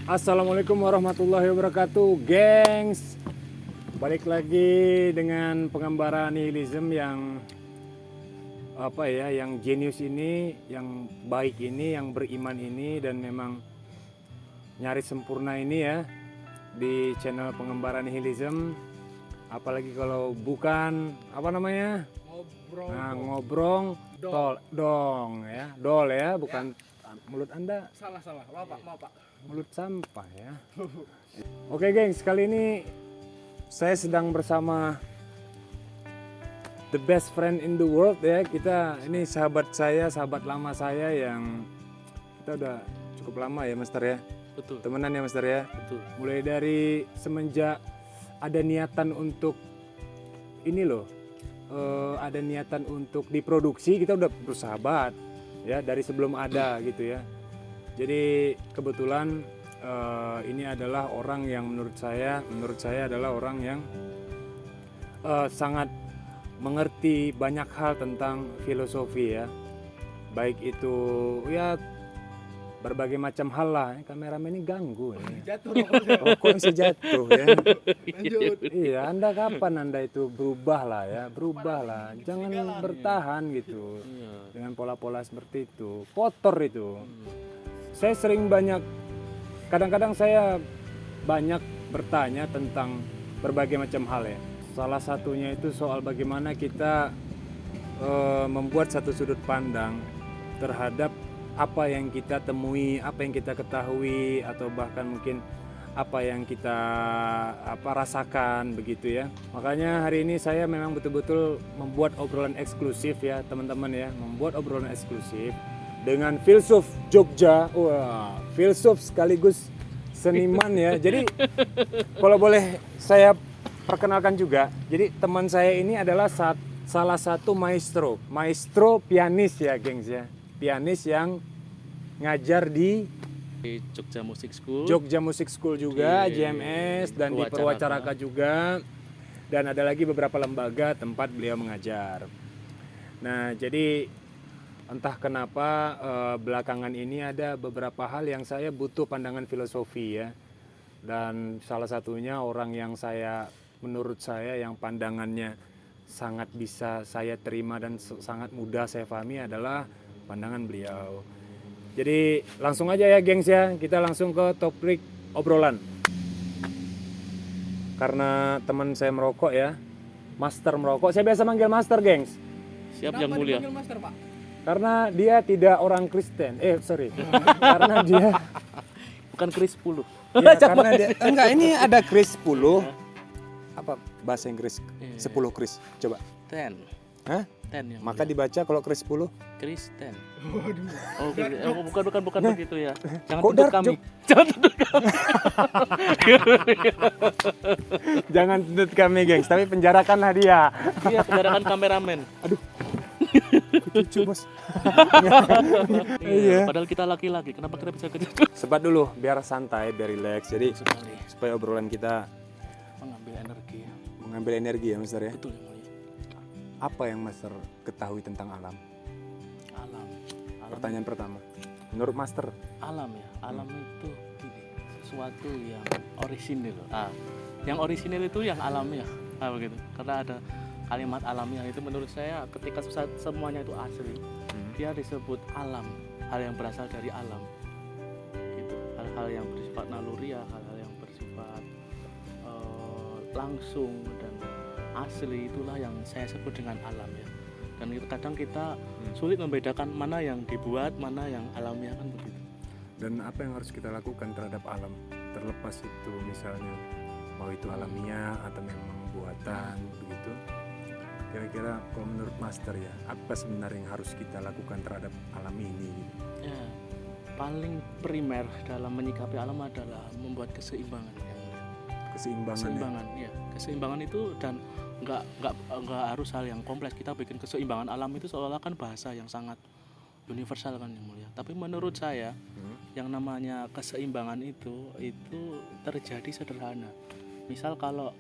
Assalamualaikum warahmatullahi wabarakatuh, gengs. Balik lagi dengan pengembara nihilism yang yang jenius ini, yang baik ini, yang beriman ini, dan memang nyaris sempurna ini ya di channel pengembara nihilism. Apalagi kalau bukan apa namanya? Ngobrong dong ya, dol ya, bukan mulut Anda. Salah. Mau pak. Mulut sampah ya. Oke gengs, kali ini saya sedang bersama the best friend in the world ya. Ini sahabat saya, sahabat lama saya yang kita udah cukup lama ya Master ya. Betul. Temenan ya Master ya. Betul. Mulai dari semenjak ada niatan untuk ini loh, ada niatan untuk diproduksi, kita udah bersahabat ya dari sebelum ada gitu ya. Jadi kebetulan ini adalah orang yang menurut saya adalah orang yang sangat mengerti banyak hal tentang filosofi ya. Baik itu ya berbagai macam hal lah. Kameramen ini ganggu ini. Jatuh Kok bisa jatuh ya? Lanjut. Iya, Anda kapan Anda itu berubah lah ya, jangan bertahan gitu dengan pola-pola seperti itu, kotor itu. Saya kadang-kadang saya banyak bertanya tentang berbagai macam hal ya. Salah satunya itu soal bagaimana kita membuat satu sudut pandang terhadap apa yang kita temui, apa yang kita ketahui, atau bahkan mungkin apa yang kita rasakan begitu ya. Makanya hari ini saya memang betul-betul membuat obrolan eksklusif ya teman-teman ya, membuat obrolan eksklusif dengan filsuf Jogja. Wah, filsuf sekaligus seniman ya. Jadi kalau boleh saya perkenalkan juga, jadi teman saya ini adalah salah satu maestro pianis ya gengs ya, pianis yang ngajar di Jogja Music Music School School juga, di JMS, dan di Purwacaraka juga, dan ada lagi beberapa lembaga tempat beliau mengajar. Nah jadi entah kenapa belakangan ini ada beberapa hal yang saya butuh pandangan filosofi ya, dan salah satunya orang yang menurut saya yang pandangannya sangat bisa saya terima dan sangat mudah saya pahami adalah pandangan beliau. Jadi langsung aja ya gengs ya, kita langsung ke topik obrolan. Karena teman saya merokok ya, Master merokok, saya biasa manggil Master gengs. Siap yang mulia. Master, Pak? Karena dia tidak orang Kristen. Karena dia Bukan Chris 10. ya, karena dia enggak, ini ada Kris 10. Apa bahasa Inggris 10 Kris? Coba. 10. Hah? 10 yang Maka mulia. dibaca kalau Kris 10. Chris 10. Bukan begitu ya. Jangan Kok tuntut dark kami. joke? Jangan tuntut kami. Jangan tuntut kami gengs, tapi penjarakanlah dia. Iya, penjarakan kameramen. Cucu bos. Iya. Padahal kita laki-laki, kenapa kita bisa gitu? Sebat dulu biar santai, biar relax. Jadi Sekali supaya obrolan kita mengambil energi. mengambil energi ya Master ya. Betul yang mulia. Apa yang Master ketahui tentang alam? Alam. Pertanyaan pertama. Menurut Master, Alam ya. Alam itu gini, sesuatu yang orisinil. Yang orisinil itu yang alamiah. Begitu. Karena ada kalimat alamiah itu menurut saya ketika semuanya itu asli, dia disebut alam, hal yang berasal dari alam. Gitu. Hal-hal yang bersifat naluriah, hal-hal yang bersifat langsung dan asli, itulah yang saya sebut dengan alam ya. Dan kadang kita sulit membedakan mana yang dibuat, mana yang alamiah, kan begitu. dan apa yang harus kita lakukan terhadap alam? Terlepas itu misalnya mau itu alamiah atau memang buatan begitu. Kira-kira kalau menurut Master ya, apa sebenarnya yang harus kita lakukan terhadap alam ini? Ya, paling primer dalam menyikapi alam adalah membuat keseimbangan ya. Keseimbangan. Ya. Keseimbangan itu, dan nggak harus hal yang kompleks. Kita bikin keseimbangan alam itu seolah-olah kan bahasa yang sangat universal kan yang mulia. Tapi menurut saya yang namanya keseimbangan itu terjadi sederhana. Misal kalau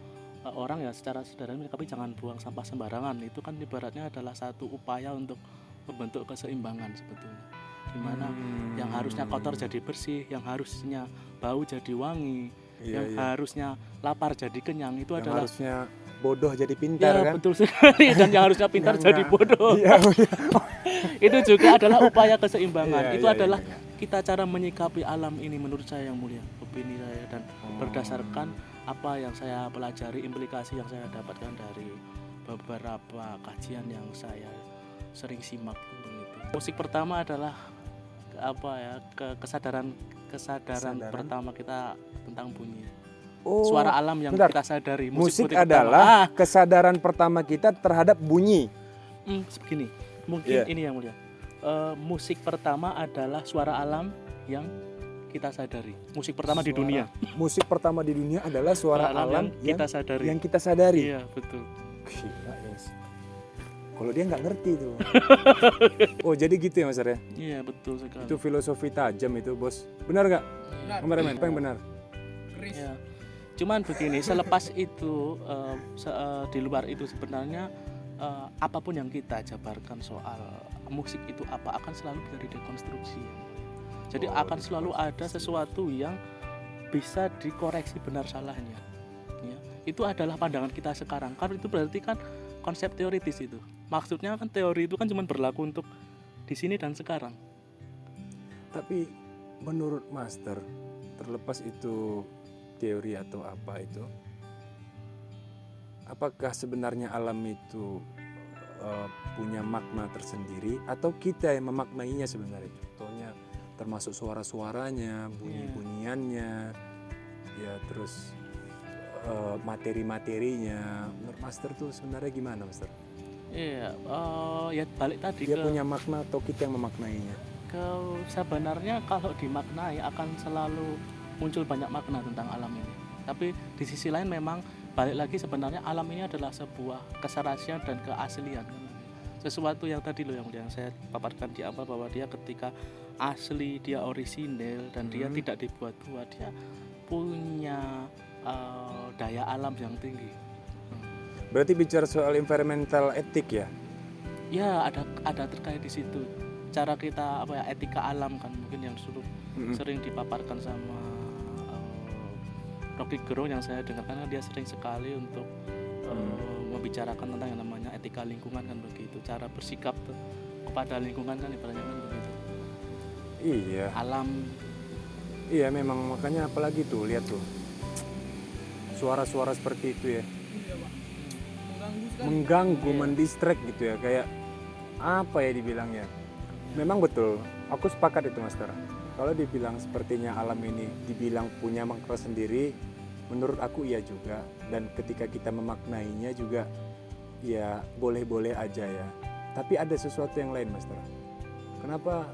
orang ya secara sederhana, tapi jangan buang sampah sembarangan. Itu kan ibaratnya adalah satu upaya untuk membentuk keseimbangan sebetulnya. Gimana yang harusnya kotor jadi bersih, yang harusnya bau jadi wangi, yang harusnya lapar jadi kenyang, itu yang adalah harusnya bodoh jadi pintar ya, kan. betul sekali. Dan yang harusnya pintar Yang jadi nggak- bodoh. Iya, Itu juga adalah upaya keseimbangan. Iya, Itu iya, adalah iya, iya. kita cara menyikapi alam ini, menurut saya yang mulia, opini saya, dan berdasarkan apa yang saya pelajari, implikasi yang saya dapatkan dari beberapa kajian yang saya sering simak begitu. Musik pertama adalah apa ya, kesadaran Kesadaran? pertama kita tentang bunyi. Oh, Suara alam yang bentar. kita sadari. Musik seperti adalah pertama. kesadaran pertama kita terhadap bunyi. Begini, mungkin Iya. ini yang mulia. Musik pertama adalah suara alam yang kita sadari. Musik pertama di dunia. Musik pertama di dunia adalah suara alam yang kita sadari. yang kita sadari. Iya, betul. Gila, Yes. Kalau dia nggak ngerti tuh. Oh, jadi gitu ya Mas Arya? Iya, betul sekali. Itu filosofi tajam itu, Bos. Benar nggak? Kameramen, apa yang benar? Ya. Cuman begini, selepas itu di luar itu sebenarnya apapun yang kita jabarkan soal musik itu apa akan selalu bisa didekonstruksi. Jadi akan selalu ada sesuatu yang bisa dikoreksi benar salahnya. Ya. Itu adalah pandangan kita sekarang. Kan itu berarti kan konsep teoritis itu. Maksudnya kan teori itu kan cuma berlaku untuk di sini dan sekarang. Tapi menurut Master, terlepas itu teori atau apa itu, apakah sebenarnya alam itu punya makna tersendiri atau kita yang memaknainya sebenarnya? Contohnya termasuk suara-suaranya, bunyi-bunyiannya, ya terus materi-materinya. Menurut Master tuh sebenarnya gimana, Master? Iya, ya balik tadi Dia ke punya makna atau kita yang memaknainya? sebenarnya kalau dimaknai akan selalu muncul banyak makna tentang alam ini. Tapi di sisi lain memang balik lagi sebenarnya alam ini adalah sebuah keserasian dan keaslian. Sesuatu yang tadi loh yang saya paparkan di awal, bahwa dia ketika asli, dia orisinil dan dia tidak dibuat-buat, dia punya daya alam yang tinggi. Berarti bicara soal environmental etik ya? Ya, ada terkait di situ. Cara kita apa ya, etika alam kan mungkin yang sering dipaparkan sama Rocky Gerung yang saya dengarkan, dia sering sekali untuk membicarakan tentang yang namanya etika lingkungan kan begitu. Cara bersikap kepada lingkungan kan ibaratnya kan begitu. Iya. Alam. Iya memang, makanya apalagi tuh lihat tuh suara-suara seperti itu ya, mengganggu, mendistract gitu ya, kayak apa ya dibilangnya. Memang betul, aku sepakat itu Master. Kalau dibilang sepertinya alam ini dibilang punya makna sendiri, menurut aku iya juga. Dan ketika kita memaknainya juga ya boleh-boleh aja ya. Tapi ada sesuatu yang lain Master. Kenapa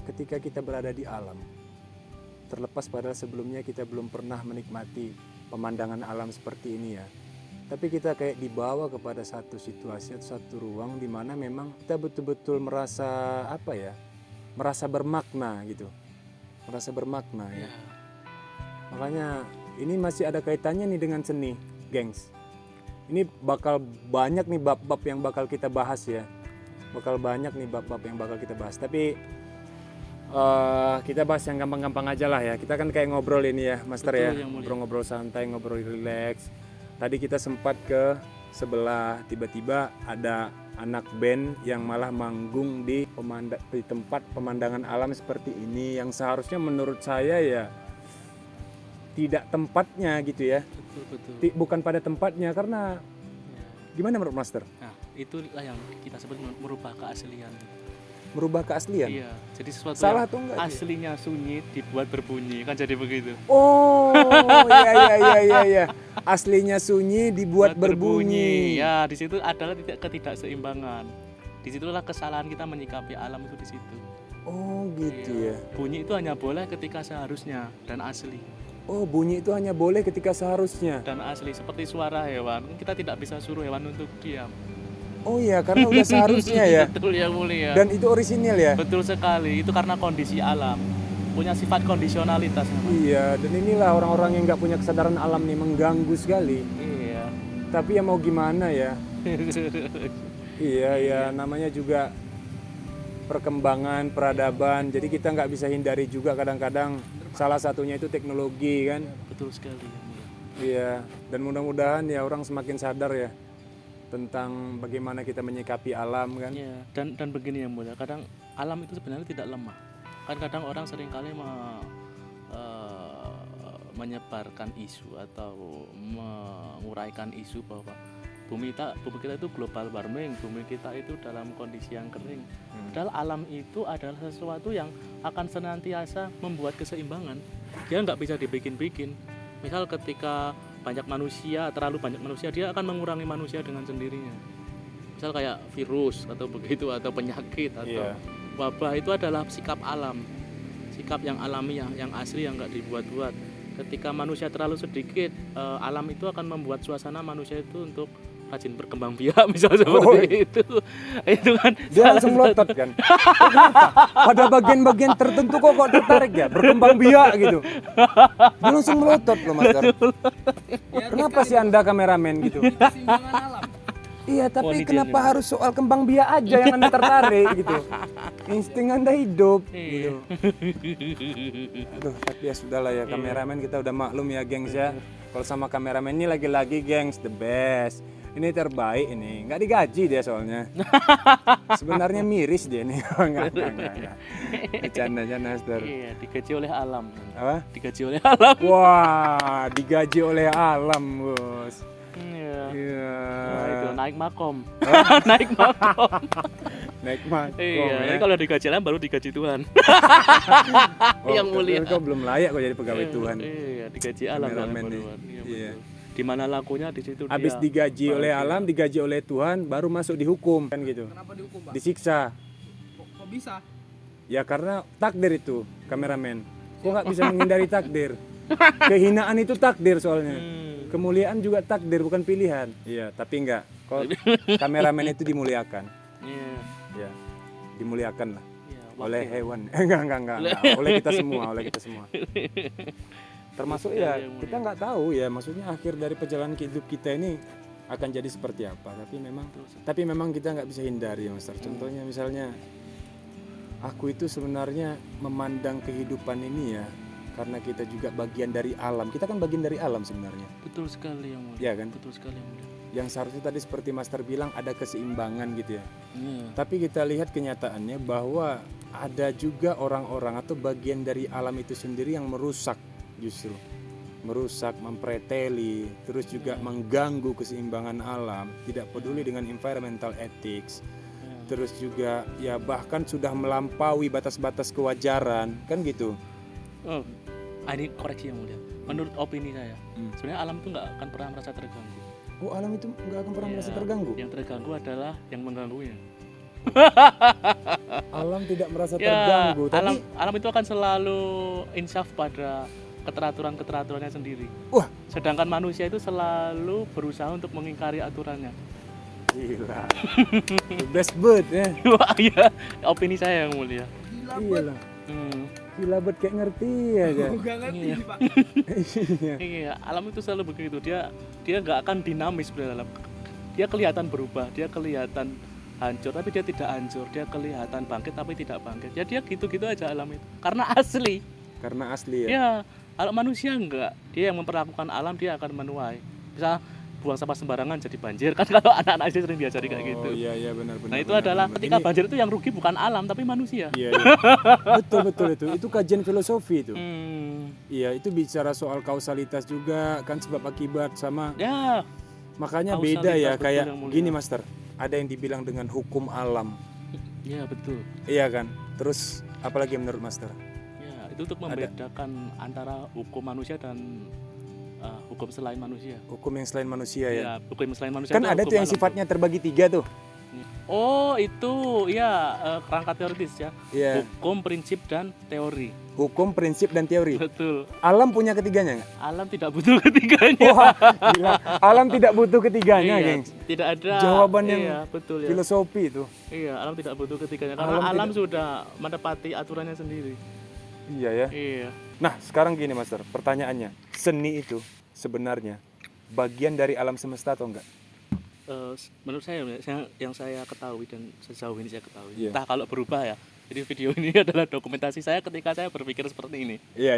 ketika kita berada di alam, terlepas padahal sebelumnya kita belum pernah menikmati pemandangan alam seperti ini ya, tapi kita kayak dibawa kepada satu situasi atau satu ruang di mana memang kita betul-betul merasa apa ya, merasa bermakna gitu, merasa bermakna ya. Makanya ini masih ada kaitannya nih dengan seni, gengs. Ini bakal banyak nih bab-bab yang bakal kita bahas ya, bakal banyak nih bab-bab yang bakal kita bahas. Tapi kita bahas yang gampang-gampang aja lah ya. Kita kan kayak ngobrol ini ya, Master. Betul, ya, yang mulia. ngobrol-ngobrol santai, ngobrol relax. Tadi kita sempat ke sebelah, tiba-tiba ada anak band yang malah manggung di tempat pemandangan alam seperti ini, yang seharusnya menurut saya ya tidak tempatnya gitu ya. Betul. Bukan pada tempatnya, karena gimana menurut Master? Nah, itulah yang kita sebut merubah keaslian. Merubah keaslian? Iya, jadi sesuatu Salah yang atau enggak? aslinya sunyi dibuat berbunyi, kan jadi begitu. Oh, iya. Aslinya sunyi dibuat berbunyi. Ya, di situ adalah ketidakseimbangan. Disitulah kesalahan kita menyikapi alam itu di situ. Oh, gitu Iya. ya. Bunyi itu hanya boleh ketika seharusnya dan asli. Oh, bunyi itu hanya boleh ketika seharusnya. Dan asli seperti suara hewan, kita tidak bisa suruh hewan untuk diam. Oh iya, karena udah seharusnya ya. Betul yang mulia. Dan itu orisinil ya. Betul sekali, itu karena kondisi alam, punya sifat kondisionalitas. Iya, dan inilah orang-orang yang nggak punya kesadaran alam nih, mengganggu sekali. Iya. Tapi ya mau gimana ya. Iya ya, namanya juga perkembangan peradaban. Jadi kita nggak bisa hindari juga kadang-kadang salah satunya itu teknologi kan. Betul sekali Yang Mulia. Iya, dan mudah-mudahan ya orang semakin sadar ya tentang bagaimana kita menyikapi alam kan. Ya, dan begini Yang Mulia, kadang alam itu sebenarnya tidak lemah. Kan kadang orang seringkali menyebarkan isu atau menguraikan isu bahwa bumi kita itu global warming, bumi kita itu dalam kondisi yang kering. Padahal alam itu adalah sesuatu yang akan senantiasa membuat keseimbangan. Dia nggak bisa dibikin-bikin. Misal ketika terlalu banyak manusia, dia akan mengurangi manusia dengan sendirinya. Misal kayak virus atau begitu, atau penyakit atau wabah, itu adalah sikap alam, sikap yang alamiah, yang asli, yang nggak dibuat-buat. Ketika manusia terlalu sedikit, alam itu akan membuat suasana manusia itu untuk rajin berkembang biak, misalnya seperti itu kan dia langsung melotot kan. Kenapa? Pada bagian-bagian tertentu kok tertarik ya berkembang biak gitu. Dia langsung melotot loh Master. Kenapa sih Anda kameramen gitu? Keseimbangan alam. Iya, tapi kenapa harus soal kembang biak aja yang Anda tertarik gitu? Insting Anda hidup gitu. Aduh, tapi ya sudahlah ya, kameramen kita udah maklum ya gengs ya. Kalau sama kameramen ini lagi-lagi gengs the best. Ini terbaik ini, nggak digaji dia soalnya. Sebenarnya miris dia nih. Enggak. Bercanda Master. Iya, digaji oleh alam. Apa? Digaji oleh alam. Wah, digaji oleh alam, Bos. Iya. Iya. Nah, itu naik makom. Naik makom. Naik makom. Iya, Ya. jadi kalau digaji alam baru digaji Tuhan. Yang mulia. Kau belum layak kok jadi pegawai Tuhan. Iya, digaji alam dalam Kameramen nih. Tuhan. Iya, Iya. betul. Di mana lakunya di situ Habis dia. digaji oleh alam, digaji oleh Tuhan, baru masuk dihukum kan gitu. Kenapa dihukum, Pak? Disiksa. Kok bisa? Ya karena takdir itu, kameramen. Kok nggak bisa menghindari takdir? Kehinaan itu takdir soalnya. Kemuliaan juga takdir, bukan pilihan. Iya, tapi enggak. Kalau kameramen itu dimuliakan. Iya. Ya, dimuliakan lah. Iya, Oleh wakil. hewan. Enggak. Oleh kita semua. Termasuk ya, kita nggak tahu ya, maksudnya akhir dari perjalanan hidup kita ini akan jadi seperti apa. Tapi memang kita nggak bisa hindari, Master. Contohnya misalnya, aku itu sebenarnya memandang kehidupan ini ya, karena kita juga bagian dari alam. Kita kan bagian dari alam sebenarnya. Betul sekali Yang Mulia. Iya kan? Betul sekali Yang Mulia. Yang seharusnya tadi seperti Master bilang ada keseimbangan gitu ya. Iya. Tapi kita lihat kenyataannya bahwa ada juga orang-orang atau bagian dari alam itu sendiri yang merusak, justru merusak, mempreteli, terus juga mengganggu keseimbangan alam, tidak peduli dengan environmental ethics, terus juga ya bahkan sudah melampaui batas-batas kewajaran, kan gitu. Oh, ini koreksi Yang Mulia. Menurut opini saya, sebenarnya alam itu nggak akan pernah merasa terganggu. Oh, alam itu nggak akan pernah merasa terganggu. Yang terganggu adalah yang mengganggunya. Alam tidak merasa terganggu, tapi alam itu akan selalu insaf pada keteraturannya sendiri. Wah, Sedangkan manusia itu selalu berusaha untuk mengingkari aturannya. gila. The best bird ya. Wah, iya, opini saya Yang Mulia. Iya lah. Gila bird kayak ngerti aja. Gak ngerti, Pak. Iya. Iya, alam itu selalu begitu. Dia nggak akan dinamis sebenarnya. Dia kelihatan berubah, dia kelihatan hancur tapi dia tidak hancur. Dia kelihatan bangkit tapi tidak bangkit. Ya dia gitu-gitu aja alam itu. Karena asli. Karena asli ya. Ya, kalau manusia enggak, dia yang memperlakukan alam dia akan menuai. Bisa buang sampah sembarangan jadi banjir kan kalau anak-anak itu sering diajari kayak gitu. Oh iya benar-benar. Nah itu adalah ketika banjir itu yang rugi bukan alam tapi manusia. Iya. Betul itu. Itu kajian filosofi itu. Iya, itu bicara soal kausalitas juga kan, sebab akibat sama. Ya. Makanya Kausalitas, beda ya, betul kayak yang mulia. gini Master. Ada yang dibilang dengan hukum alam. Iya betul. Iya kan. Terus apalagi menurut Master? Ya itu untuk membedakan antara hukum manusia dan hukum selain manusia. Hukum yang selain manusia ya. Ya, hukum selain manusia. Kan itu ada hukum tuh yang alam. sifatnya terbagi 3 tuh. Oh itu ya kerangka teoritis ya. Iya. Hukum, prinsip dan teori. Hukum, prinsip dan teori. Betul. Alam punya ketiganya nggak? Alam tidak butuh ketiganya. Wah, gila. Alam tidak butuh ketiganya, Iya, gengs. tidak ada Jawaban yang iya, betul ya. filosofi itu. Iya, alam tidak butuh ketiganya karena alam sudah menepati aturannya sendiri. Iya ya. Iya. Nah, sekarang gini Master, pertanyaannya. Seni itu sebenarnya bagian dari alam semesta atau enggak? menurut saya yang saya ketahui dan sejauh ini saya ketahui, Iya. entah kalau berubah ya. Jadi video ini adalah dokumentasi saya ketika saya berpikir seperti ini. Iya.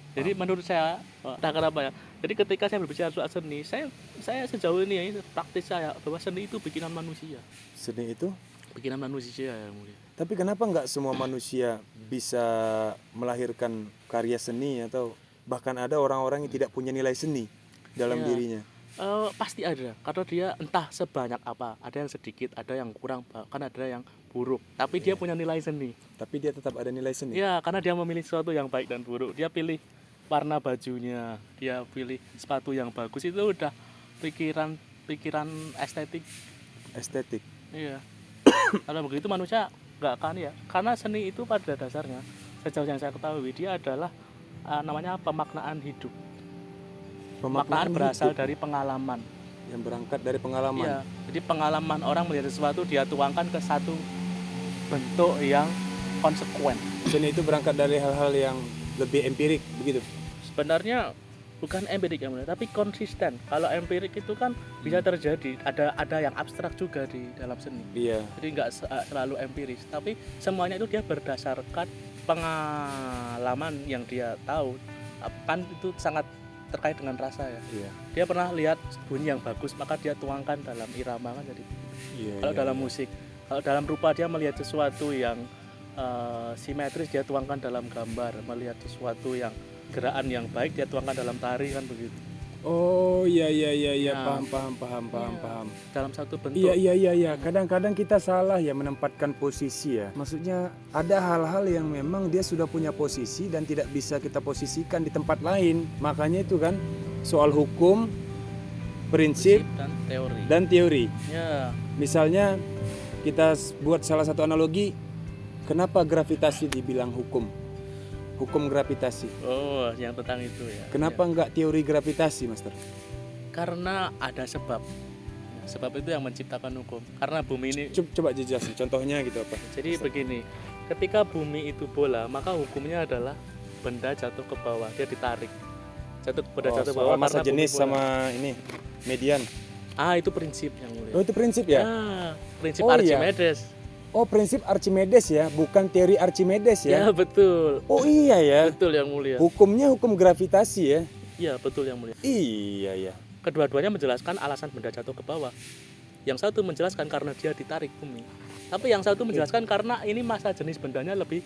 Jadi menurut saya, entah kenapa ya. Jadi ketika saya berbicara soal seni, saya sejauh ini ya, praktis saya bahwa seni itu bikinan manusia. Seni itu. Bikinan manusia ya mulia. Tapi kenapa nggak semua manusia bisa melahirkan karya seni atau bahkan ada orang-orang yang tidak punya nilai seni dalam Iya. dirinya? Pasti ada, karena dia entah sebanyak apa, ada yang sedikit, ada yang kurang, bahkan ada yang buruk, tapi dia punya nilai seni. Tapi dia tetap ada nilai seni. Ya, karena dia memilih sesuatu yang baik dan buruk. Dia pilih warna bajunya, dia pilih sepatu yang bagus, itu udah pikiran estetik. Estetik. Iya. Kalau begitu manusia nggak akan ya, karena seni itu pada dasarnya sejauh yang saya ketahui dia adalah namanya pemaknaan hidup. Pemaknaan berasal dari pengalaman. Yang berangkat dari pengalaman. Iya, jadi pengalaman orang melihat sesuatu dia tuangkan ke satu bentuk yang konsekuen. Seni itu berangkat dari hal-hal yang lebih empirik begitu. Sebenarnya bukan empirik yang mulia, tapi konsisten. Kalau empirik itu kan bisa terjadi, ada yang abstrak juga di dalam seni. Iya. Jadi nggak selalu empiris, tapi semuanya itu dia berdasarkan pengalaman yang dia tahu. Kan itu sangat terkait dengan rasa ya. Iya. Dia pernah lihat bunyi yang bagus, maka dia tuangkan dalam irama kan jadi. Iya. Kalau dalam musik, kalau dalam rupa dia melihat sesuatu yang simetris, dia tuangkan dalam gambar. Melihat sesuatu yang gerakan yang baik, dia tuangkan dalam tari kan begitu. Oh iya Nah, paham. Dalam satu bentuk. Iya. Kadang-kadang kita salah ya menempatkan posisi ya. Maksudnya ada hal-hal yang memang dia sudah punya posisi dan tidak bisa kita posisikan di tempat lain. Makanya itu kan soal hukum, prinsip dan teori. dan teori. Ya, Misalnya kita buat salah satu analogi, kenapa gravitasi dibilang hukum? Hukum gravitasi. oh yang tentang itu ya. Kenapa enggak teori gravitasi, Master? Karena ada sebab. Sebab itu yang menciptakan hukum. Karena bumi ini, Coba jelasin contohnya gitu apa? jadi begini, ketika bumi itu bola, maka hukumnya adalah benda jatuh ke bawah, dia ditarik. Benda jatuh ke bawah masa karena jenis bumi bola. sama ini median. Itu prinsip yang mulia. Oh itu prinsip ya? Prinsip Oh, iya. Archimedes. Oh prinsip Archimedes ya, bukan teori Archimedes Ya, ya? betul. Oh iya ya. Betul yang mulia. Hukumnya hukum gravitasi ya? Iya, betul yang mulia. Iya. Kedua-duanya menjelaskan alasan benda jatuh ke bawah. Yang satu menjelaskan karena dia ditarik bumi. Tapi yang satu menjelaskan karena ini massa jenis bendanya lebih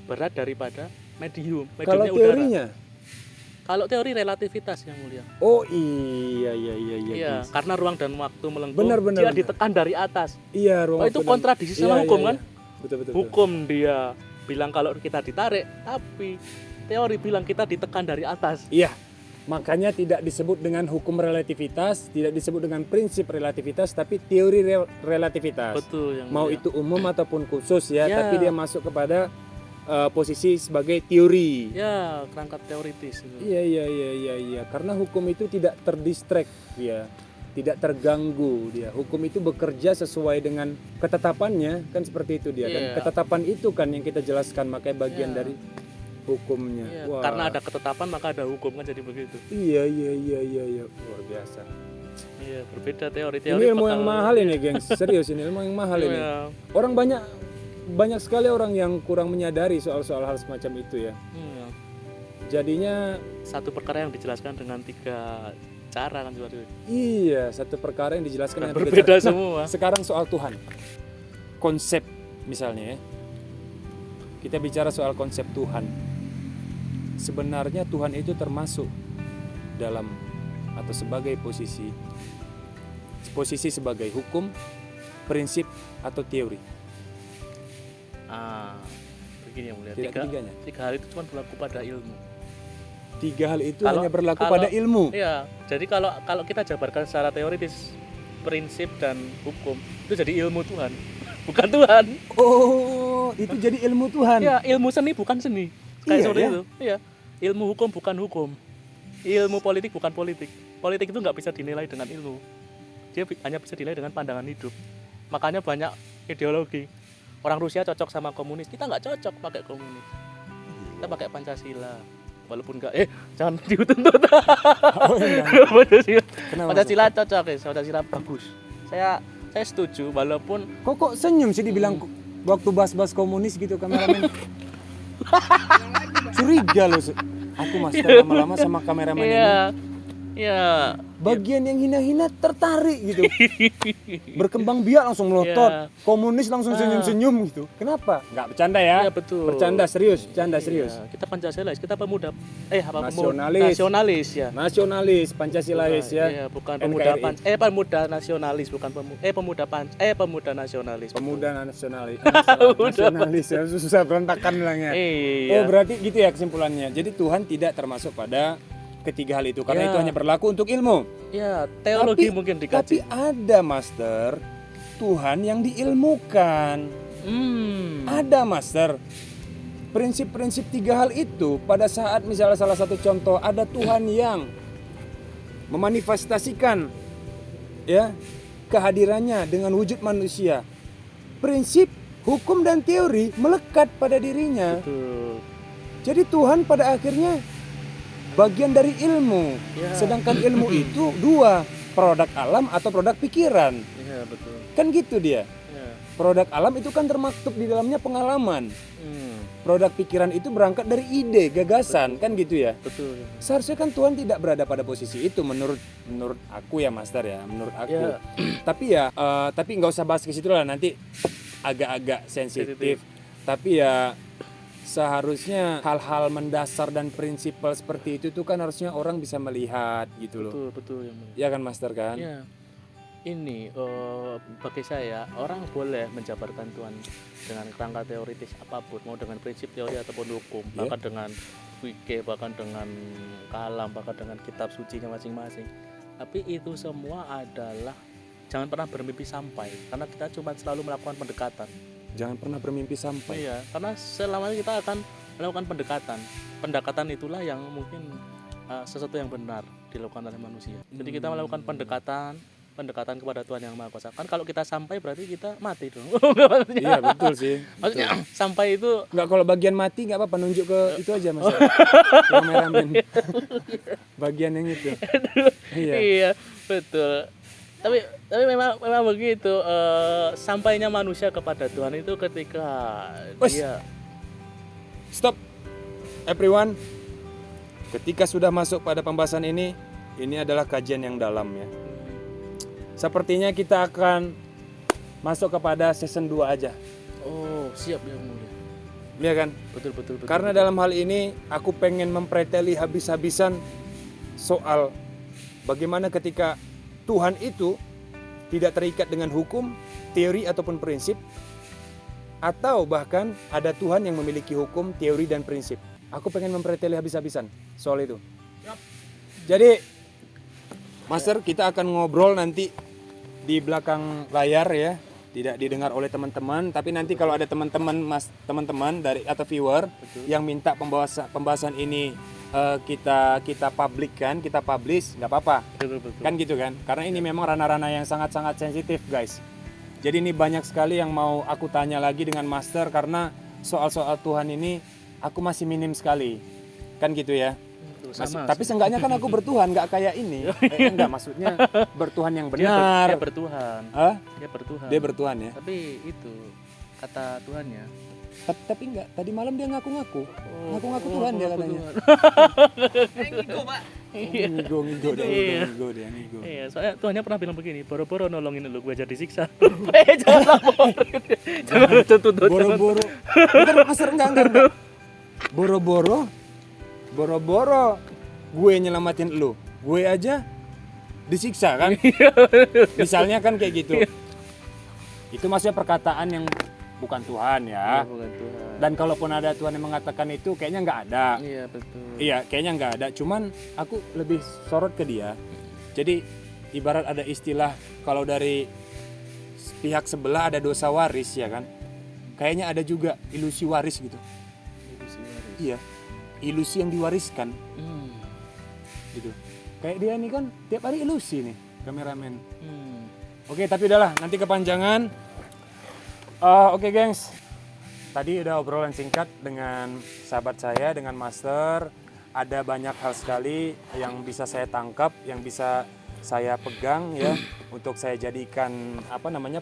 berat daripada medium. Kalau Mediumnya udara. teorinya? Kalau teori relativitas yang mulia. Oh iya. Iya, guys. karena ruang dan waktu melengkung, Benar. dia ditekan dari atas. Iya ruang itu waktu dan- kontradiksi sama hukum kan? Betul. Hukum dia bilang kalau kita ditarik, tapi teori bilang kita ditekan dari atas. Iya. Makanya tidak disebut dengan hukum relativitas, tidak disebut dengan prinsip relativitas, tapi teori relativitas. Betul yang Mau mulia. itu umum ataupun khusus ya, Ya. tapi dia masuk kepada posisi sebagai teori. Ya, kerangka teoritis. Iya. Karena hukum itu tidak terdistract ya, tidak terganggu dia. Hukum itu bekerja sesuai dengan ketetapannya, kan seperti itu dia. Dan Iya. ketetapan itu kan yang kita jelaskan, makanya bagian Iya. dari hukumnya. Iya, Wah. karena ada ketetapan maka ada hukum kan jadi begitu. Iya. Luar biasa. Iya, berbeda teori Ini ilmu yang mahal ini, gengs. Serius ini ilmu yang mahal ini. Iya. Orang banyak sekali orang yang kurang menyadari soal hal semacam itu ya. Iya. Jadinya Satu perkara yang dijelaskan dengan 3 cara kan seperti itu. iya, satu perkara yang dijelaskan Dan dengan berbeda tiga cara. semua. Sekarang soal Tuhan. Konsep misalnya ya. Kita bicara soal konsep Tuhan. Sebenarnya Tuhan itu termasuk dalam atau sebagai posisi sebagai hukum, prinsip atau teori. Begini yang mulia. Tidak ketiganya. 3 hal itu cuma berlaku pada ilmu. 3 hal itu Kalau- hanya berlaku kalau- pada ilmu. Iya, jadi kalau kita jabarkan secara teoritis, prinsip dan hukum itu jadi ilmu Tuhan, bukan Tuhan. Oh, itu jadi ilmu Tuhan. Ya, ilmu seni bukan seni. Kayak Iya, seperti ya. itu. Iya. Ilmu hukum bukan hukum. Ilmu politik bukan politik. Politik itu nggak bisa dinilai dengan ilmu. Dia hanya bisa dinilai dengan pandangan hidup. Makanya banyak ideologi. Orang Rusia cocok sama komunis, kita nggak cocok pakai komunis. Kita pakai Pancasila. walaupun enggak jangan dituntut. Oh, iya. Pancasila. Kenapa? Pancasila cocok ya, Pancasila bagus. Saya setuju walaupun Kok senyum sih dibilang waktu bahas-bahas komunis gitu kameramen. Curiga loh. Aku master lama-lama sama kameramen ini. Iya. Bagian yang hina-hina tertarik gitu. Berkembang biak langsung melotot. Iya. Komunis langsung senyum-senyum gitu. Kenapa? Nggak bercanda ya? Iya, betul. Bercanda serius, bercanda serius. Iya, kita Pancasilais, kita pemuda Nasionalis. nasionalis ya. Nasionalis, Pancasilais ya. Iya, bukan pemuda NKRI. pemuda nasionalis, bukan pemuda nasionalis. Pemuda nasionalis. Nasionalis ya, susah berantakan bilangnya. Iya. Oh, berarti gitu ya kesimpulannya. Jadi Tuhan tidak termasuk pada ketiga hal itu karena Ya. itu hanya berlaku untuk ilmu. Ya, teologi mungkin Tapi dikaji. ada master Tuhan yang diilmukan. Ada master. Prinsip-prinsip tiga hal itu pada saat misalnya salah satu contoh ada Tuhan yang memanifestasikan ya kehadirannya dengan wujud manusia. Prinsip, hukum dan teori melekat pada dirinya. Betul. Jadi Tuhan pada akhirnya bagian dari ilmu. Ya. Sedangkan ilmu itu dua, produk alam atau produk pikiran. Iya, betul. Kan gitu dia. Ya. Produk alam itu kan termaktub di dalamnya pengalaman. Produk pikiran itu berangkat dari ide, gagasan, kan gitu ya. Betul. Seharusnya kan Tuhan tidak berada pada posisi itu menurut aku ya master ya, menurut aku. Ya. Tapi nggak usah bahas ke situ lah, nanti agak-agak sensitif. Tapi ya seharusnya hal-hal mendasar dan prinsipal seperti itu tuh kan harusnya orang bisa melihat gitu loh. Betul yang mulia. Ya kan master kan? Ya. Ini bagi saya orang boleh menjabarkan Tuhan dengan kerangka teoritis apapun, mau dengan prinsip teori ataupun hukum, Ya. bahkan dengan fikih, bahkan dengan kalam, bahkan dengan kitab sucinya masing-masing. Tapi itu semua adalah jangan pernah bermimpi sampai, karena kita cuma selalu melakukan pendekatan. Jangan pernah bermimpi sampai. Iya, karena selamanya kita akan melakukan pendekatan. Pendekatan itulah yang mungkin sesuatu yang benar dilakukan oleh manusia. Jadi kita melakukan pendekatan kepada Tuhan yang Maha Kuasa. Kan kalau kita sampai berarti kita mati dong. Iya betul sih. Maksudnya sampai itu Nggak, kalau bagian mati nggak apa-apa, nunjuk ke itu aja mas. Kameramen. Bagian yang itu. Iya. iya, betul. Tapi memang begitu sampainya manusia kepada Tuhan itu ketika Wes. dia Stop, everyone. Ketika sudah masuk pada pembahasan ini adalah kajian yang dalam ya. Sepertinya kita akan masuk kepada season 2 aja. oh siap yang mulia. Iya kan? Betul. Karena dalam hal ini aku pengen mempreteli habis-habisan soal bagaimana ketika Tuhan itu tidak terikat dengan hukum, teori ataupun prinsip, atau bahkan ada Tuhan yang memiliki hukum, teori dan prinsip. Aku pengen mempreteli habis-habisan soal itu. Jadi Master, kita akan ngobrol nanti di belakang layar ya, tidak didengar oleh teman-teman, tapi nanti kalau ada teman-teman dari atau viewer yang minta pembahasan ini kita publikkan, kita publish, nggak apa-apa. Betul. Kan gitu kan? Karena ini memang ranah-ranah yang sangat-sangat sensitif, guys. Jadi ini banyak sekali yang mau aku tanya lagi dengan Master karena soal-soal Tuhan ini aku masih minim sekali. Kan gitu ya? Tapi seenggaknya kan aku bertuhan, nggak kayak ini. Enggak, maksudnya bertuhan yang benar. Dia bertuhan. Hah? Dia bertuhan. Dia bertuhan ya. Tapi itu kata Tuhannya. Tapi enggak, tadi malam dia ngaku-ngaku. Ngaku-ngaku Tuhan dia katanya. Gitu, Pak. Ngigo dia. Iya, soalnya Tuhannya pernah bilang begini, boro-boro nolongin lu gue jadi siksa. Jangan lapor. Jangan tuntut. Boro-boro. Bentar, Master, enggak. Boro-boro gue nyelamatin lu. Gue aja disiksa kan? Misalnya kan kayak gitu. Itu maksudnya perkataan yang bukan Tuhan ya. Bukan Tuhan. Dan kalaupun ada Tuhan yang mengatakan itu kayaknya nggak ada. Iya, betul. Iya, kayaknya nggak ada. Cuman aku lebih sorot ke dia. Jadi ibarat ada istilah kalau dari pihak sebelah ada dosa waris ya kan. Kayaknya ada juga ilusi waris gitu. Iya. Ilusi yang diwariskan gitu. Kayak dia nih kan tiap hari ilusi nih, kameramen. Oke, tapi udahlah, nanti kepanjangan. Oke, gengs. Tadi udah obrolan singkat dengan sahabat saya, dengan Master. ada banyak hal sekali yang bisa saya tangkap, yang bisa saya pegang ya untuk saya jadikan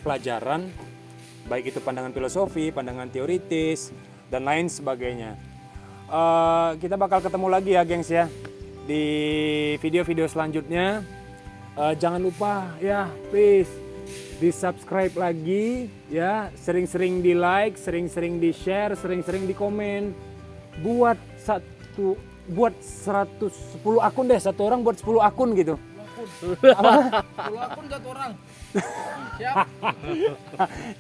pelajaran, baik itu pandangan filosofi, pandangan teoritis dan lain sebagainya. Kita bakal ketemu lagi ya gengs ya di video-video selanjutnya. Jangan lupa ya, please di subscribe lagi ya, sering-sering di like, sering-sering di share, sering-sering di komen. Buat 110 akun deh, satu orang buat 10 akun gitu. 10 akun 1 orang. Siap.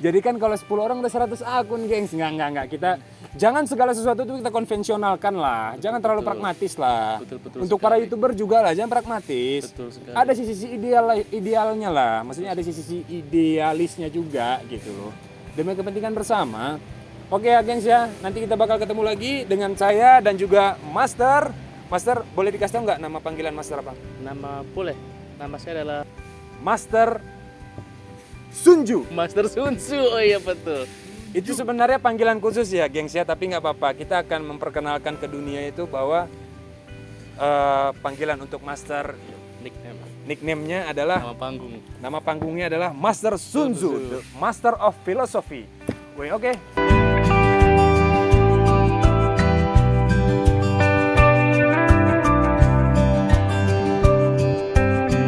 Jadi kan kalau 10 orang udah 100 akun, gengs. Enggak. Kita jangan segala sesuatu itu kita konvensionalkan lah. Jangan terlalu pragmatis lah. Betul Untuk para YouTuber juga lah, jangan pragmatis. Betul sekali. Ada sisi idealnya lah. Maksudnya ada sisi idealisnya juga gitu loh. Demi kepentingan bersama. Oke ya gengs ya, nanti kita bakal ketemu lagi dengan saya dan juga Master. Master, boleh dikasih tahu nggak nama panggilan Master apa? Nama boleh. Nama saya adalah Master Sunju. Master Sun Tzu. Oh iya betul. Itu sebenarnya panggilan khusus ya gengs ya, tapi nggak apa-apa. Kita akan memperkenalkan ke dunia itu bahwa panggilan untuk Master nickname-nya adalah nama panggungnya adalah Master Sun Tzu, the Master of Philosophy. Oke.